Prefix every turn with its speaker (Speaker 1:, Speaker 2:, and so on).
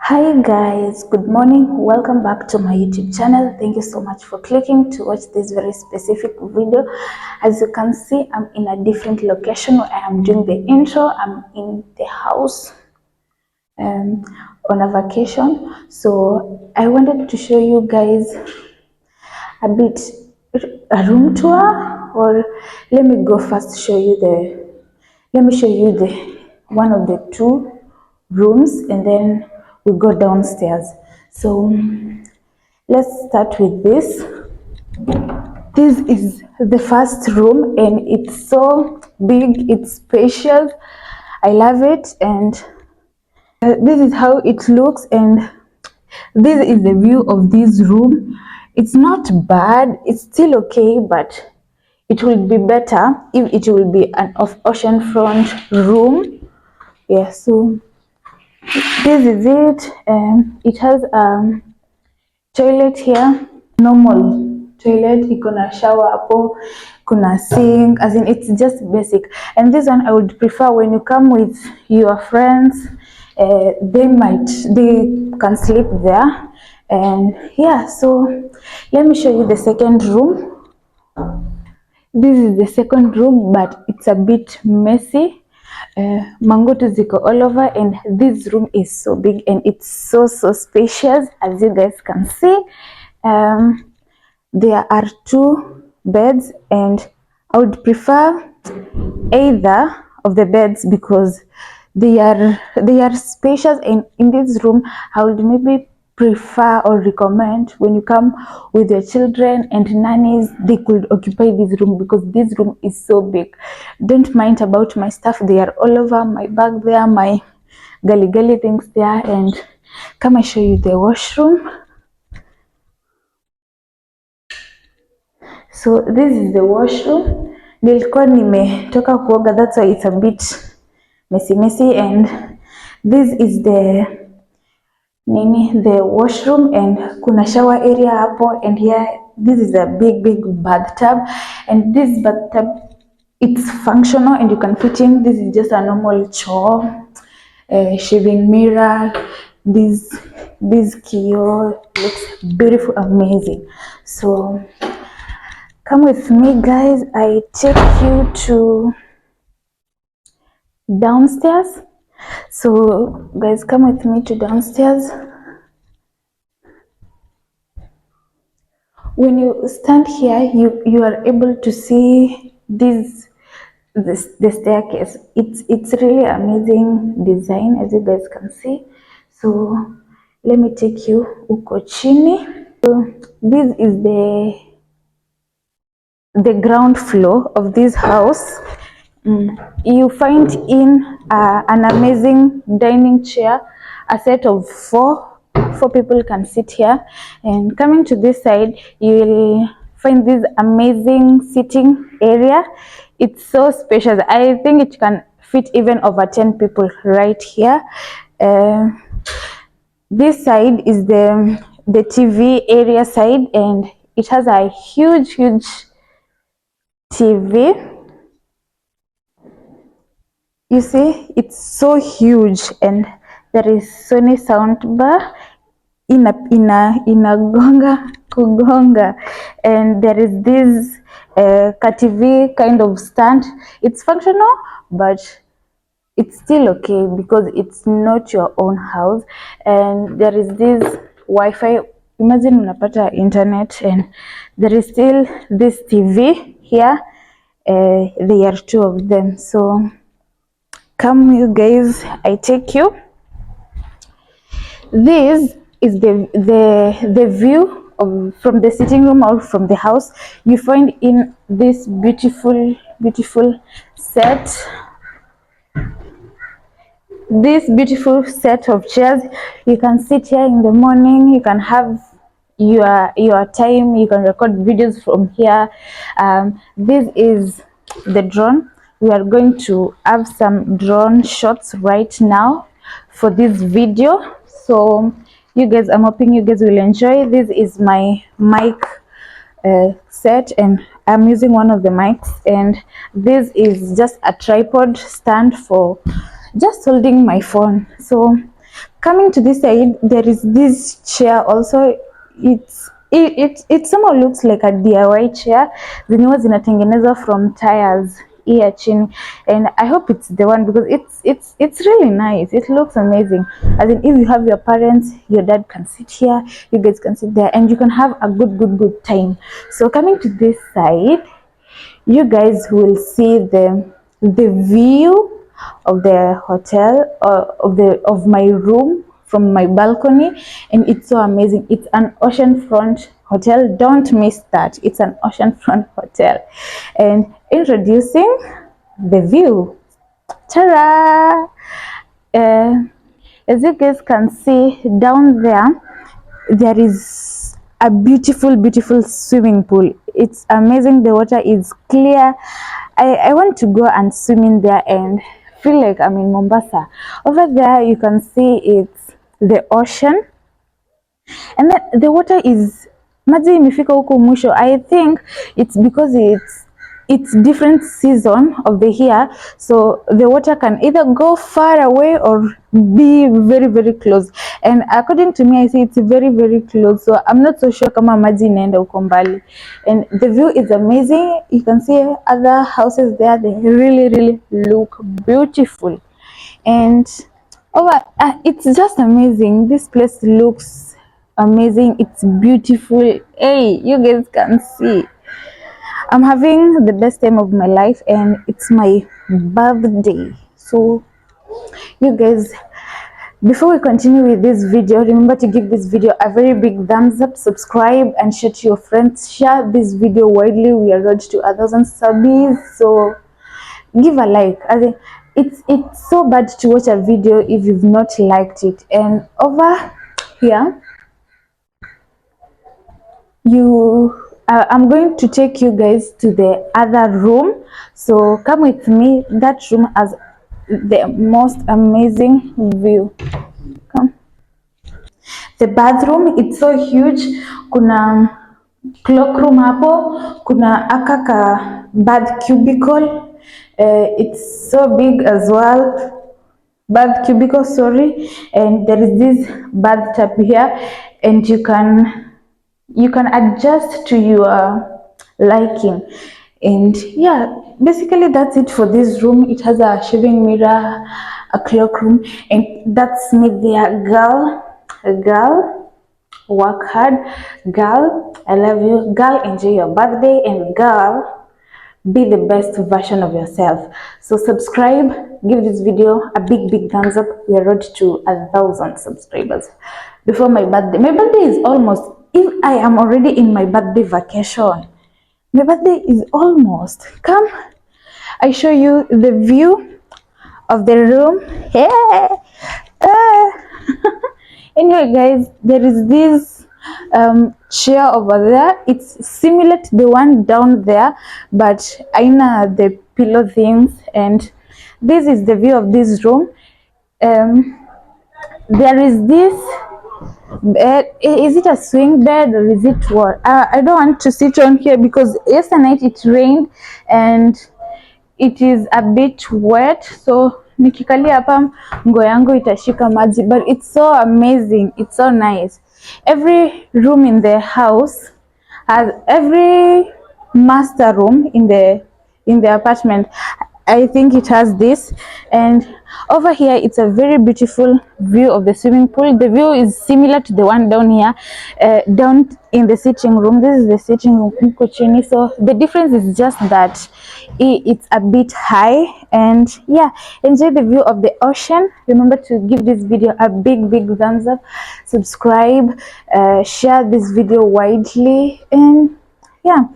Speaker 1: Hi guys, good morning. Welcome back to my YouTube channel. Thank you so much for clicking to watch this very specific video. As you can see, I'm in a different location where I am doing the intro. I'm in the house um, on a vacation. So I wanted to show you guys a bit a room tour, or let me go first show you let me show you the one of the two rooms, and then we go downstairs. So let's start with this. This is the first room and it's so big, it's spacious. I love it, and this is how it looks, and this is the view of this room. It's not bad, it's still okay, but it will be better if it will be an oceanfront room. Yeah, so this is it. It has toilet here, normal toilet, iko na shower hapo, kuna sink, as in it's just basic. And this one I would prefer when you come with your friends, they can sleep there. And yeah, so let me show you the second room. This is the second room, but it's a bit messy. Mangoto ziko all over, and this room is so big and it's so spacious, as you guys can see. There are two beds, and I would prefer either of the beds because they are spacious. And in this room I would maybe prefer or recommend, when you come with your children and nannies, they could occupy this room because this room is so big. Don't mind about my stuff, they are all over, my bag there, my gully things there. And come, I show you the washroom. So this is the washroom. Nilikuwa nimetoka kuoga, that's why it's a bit messy. And this is the washroom, and kuna shower area hapo. And here, this is a big bathtub, and this bathtub, it's functional and you can fit in. This is just a normal chore, shaving mirror. This kio looks beautiful, amazing. So come with me guys, I take you to downstairs. So guys, come with me to downstairs. When you stand here, you are able to see the staircase. It's really amazing design, as you guys can see. So let me take you uko chini. So this is the ground floor of this house. You find in an amazing dining chair, a set of four people can sit here. And coming to this side, you will find this amazing sitting area. It's so spacious. I think it can fit even over 10 people right here. This side is the TV area side, and it has a huge TV. You see, it's so huge, and there is Sony sound bar inagonga kugonga, and there is this TV kind of stand. It's functional, but it's still okay because it's not your own house. And there is this Wi-Fi. Imagine unapata internet, and there is still this TV here. There are two of them. So come you guys, I take you. This is the view from the sitting room or from the house. You find in this beautiful set, of chairs. You can sit here in the morning, you can have your time, you can record videos from here. This is the drone. We are going to have some drone shots right now for this video. So you guys, I'm hoping you guys will enjoy. This is my mic set, and I'm using one of the mics, and this is just a tripod stand for just holding my phone. So Coming to this side, there is this chair also. It somehow looks like a DIY chair zenyewe zinatengenezwa from tires here chini, and I hope it's the one because it's really nice. It looks amazing. As in, if you have your parents, your dad can sit here, you guys can sit there, and you can have a good time. So coming to this side, you guys will see the view of the hotel, of my room from my balcony, and it's so amazing. It's an oceanfront hotel. Don't miss that. It's an oceanfront hotel. And introducing the view. Ta-da! As you guys can see down there is a beautiful swimming pool. It's amazing. The water is clear. I want to go and swim in there and feel like I'm in Mombasa. Over there you can see it's the ocean, and then the water is maji imefika huko mwisho. I think it's because it's different season of the year, so the water can either go far away or be very close, and according to me I see it's very close, so I'm not so sure kama maji inaenda huko mbali. And the view is amazing. You can see other houses there. They really look beautiful, and it's just amazing. This place looks amazing. It's beautiful. Hey, you guys can see I'm having the best time of my life, and it's my birthday. So you guys, before we continue with this video, remember to give this video a very big thumbs up, subscribe, and share to your friends. Share this video widely. We are road to 1,000 subbies, so give a like. It's so bad to watch a video if you've not liked it. And over here, I'm going to take you guys to the other room, so come with me. That room has the most amazing view. Come. The bathroom, it's so huge. Kuna cloakroom hapo, kuna akaka bath cubicle. It's so big as well. Bath cubicle, sorry. And there is this bathtub here, and you can adjust to your liking. And yeah, basically that's it for this room. It has a shaving mirror, a cloakroom, and that's me there. Girl, work hard. Girl, I love you. Girl, enjoy your birthday. And girl, be the best version of yourself. So subscribe, give this video a big thumbs up. We are road to 1,000 subscribers before my birthday. My birthday is almost, if I am already in my birthday vacation, my birthday is almost. Come, I show you the view of the room. Yeah. Anyway guys, there is this chair over there. It's similar to the one down there, but aina the pillow things. And this is the view of this room. There is this bed. Is it a swing bed or is it what? I don't want to sit on here because yesterday night it rained and it is a bit wet, so nikikalia hapa nguo yangu itashika maji, but it's so amazing. It's so nice. Every room in the house has, every master room in the apartment, I think it has this. And over here it's a very beautiful view of the swimming pool. The view is similar to the one down here, down in the sitting room. This is the sitting room, so the difference is just that it's a bit high. And yeah, enjoy the view of the ocean. Remember to give this video a big thumbs up, subscribe, share this video widely, and yeah.